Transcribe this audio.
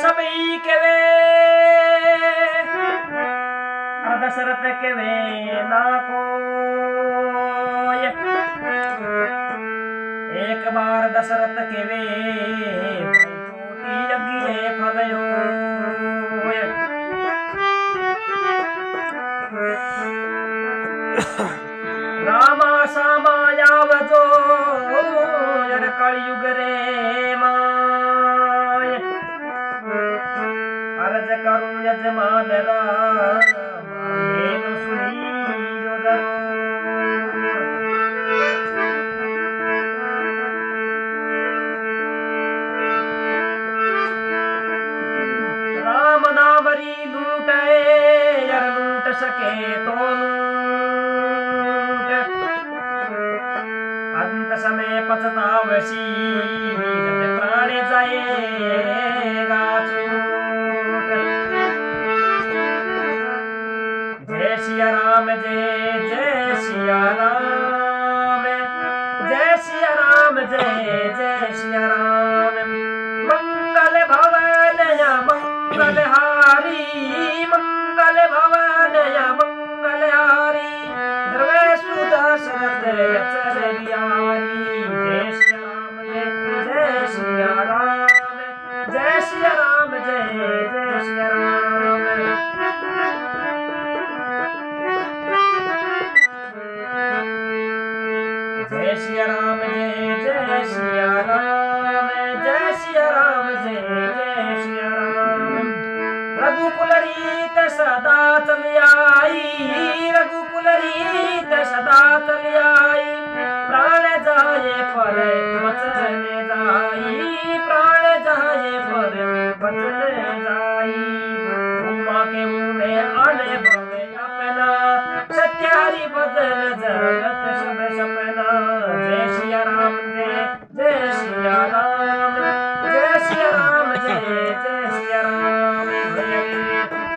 सबई के वे दशरथ के वे ना को एक बार दशरथ के वे चोटी यज्ञ फलयो रामा सामा यावजो जर कलयुग रे माय अर्ज करूं यजमान सुनी जो राम नामरी लूटे यार लूट सके तो अंत समय पछतावशी जब प्राणे जाएगा छूट जय सिया राम जय सिया राम जय सिया राम जय सिया राम मंगल भवन या मंगल हारी मंगल भवन या मंगल हारी द्रवे सुदशरथ अचर बिहारी जय सिया राम जय सिया राम जय सिया राम जय सिया राम जय सिया राम जय सिया राम जय सिया राम जय सिया राम रघुकुल रीत सदा चली आई रघुकुल रीत सदा चली आई प्राण जाए पर वचन जाई प्राण जाए पर वचन जाई उमा के मुँह